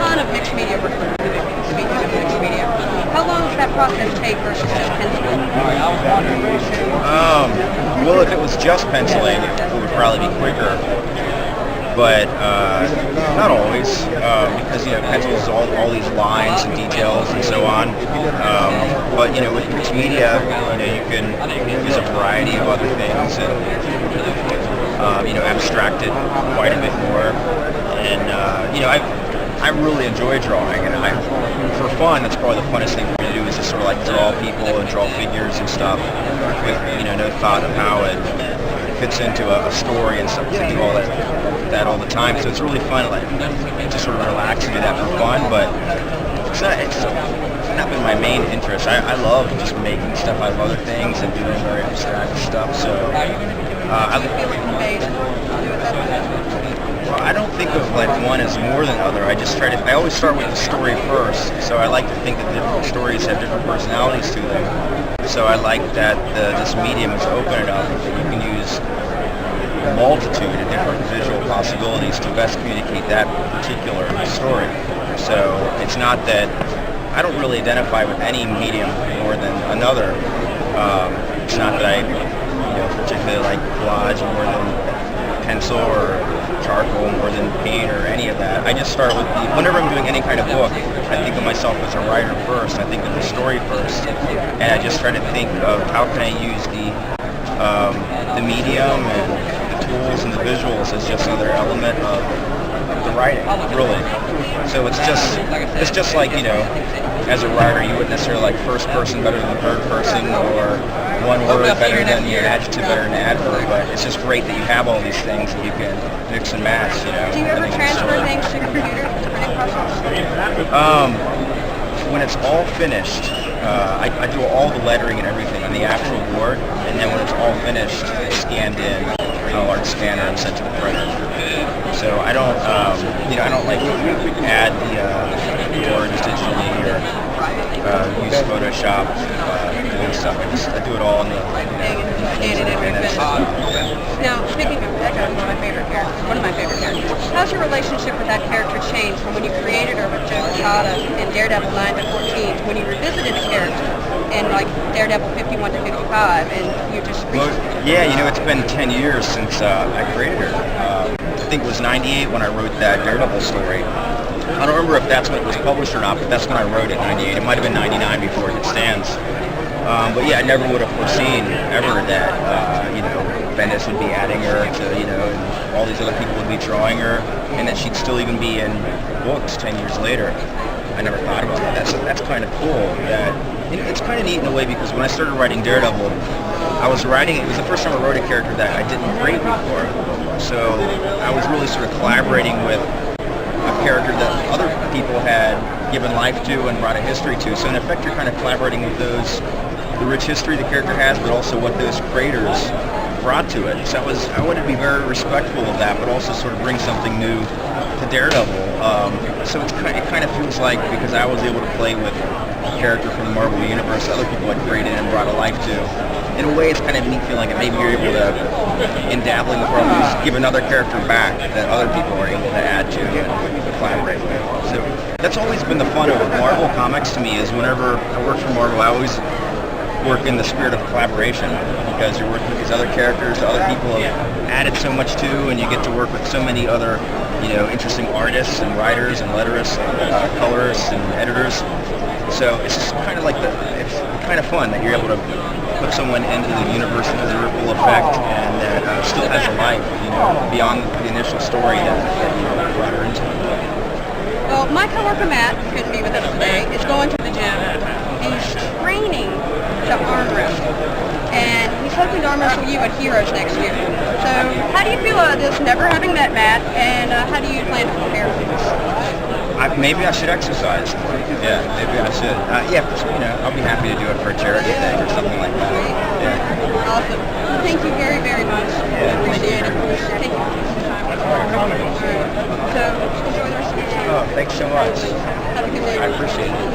ton of mixed media work for doing, speaking of mixed media. How long does that process take versus just penciling? Well, if it was just penciling, it would probably be quicker. But not always, because pencils all these lines and details and so on. But with mixed media, you can use a variety of other things and abstract it quite a bit more. And I really enjoy drawing, and for fun, that's probably the funnest thing for me to do is just sort of like draw people and draw figures and stuff with no thought of how it fits into a story and stuff. I do all that all the time, so it's really fun, like just sort of relax and do that for fun. But it's not been my main interest. I love just making stuff out of other things and doing very abstract stuff. So I don't think of like one as more than other. I always start with the story first. So I like to think that different stories have different personalities to them. So I like that this medium is open enough that you can use a multitude of different visual possibilities to best communicate that particular story. So it's not that I don't really identify with any medium more than another. It's not that I particularly like collage more than pencil or charcoal more than paint or any of that. I just start with whenever I'm doing any kind of book, I think of myself as a writer first. I think of the story first, and I just try to think of how can I use the medium and the tools and the visuals as just another element of the writing, really. So it's just like as a writer, you wouldn't necessarily like first person better than third person, or one word better than your adjective better than adverb, but it's just great that you have all these things that you can mix and match, Do you ever transfer things to computer, the printing process? When it's all finished, I do all the lettering and everything on the actual board, and then when it's all finished, it's scanned in on a large scanner and sent to the printer. So I don't like add the words digitally or use Photoshop doing stuff. I do it all in the Now, speaking of Becca, one of my favorite characters. How's your relationship with that character changed from when you created her with Joe Quesada in Daredevil 9 to 14 to when you revisited the character in like Daredevil 51 to 55 and you just it's been 10 years since I created her. I think it was 98 when I wrote that Daredevil story. I don't remember if that's when it was published or not, but that's when I wrote it, 98. It might have been 99 before it stands. But yeah, I never would have foreseen ever that, Bendis would be adding her to, and all these other people would be drawing her, and that she'd still even be in books 10 years later. I never thought about that. That's kind of cool. It's kind of neat in a way, because when I started writing Daredevil, it was the first time I wrote a character that I didn't create before. So I was really sort of collaborating with a character that other people had given life to and brought a history to. So in effect, you're kind of collaborating with the rich history the character has, but also what those creators brought to it. So I wanted to be very respectful of that, but also sort of bring something new to Daredevil. So it kind of feels like, because I was able to play with a character from the Marvel Universe other people had created and brought a life to, in a way it's kind of neat feeling that maybe you're able to, in dabbling with Marvel, give another character back that other people are able to add to and collaborate with. So that's always been the fun of Marvel Comics to me, is whenever I work for Marvel, I always work in the spirit of collaboration, because you're working with these other characters that other people have added so much to, and you get to work with so many other interesting artists and writers and letterists, colorists and editors. So it's just kind of like it's kind of fun that you're able to put someone into the universe that has a ripple effect and that still has a life, beyond the initial story that brought her into. Well, my coworker Matt, who couldn't be with us today, is going to the gym. He's training to arm wrestle, and he's hoping to arm wrestle you at Heroes next year. So, how do you feel about this, never having met Matt, and how do you plan to prepare for this? Maybe I should exercise. Yeah, maybe I should. I'll be happy to do it for a charity thing or something like that. Yeah. Awesome. Well, thank you very, very much. Yeah, Appreciate it. Thank you. So, enjoy the rest of your day. Oh, thanks so much. Have a good day. I appreciate it.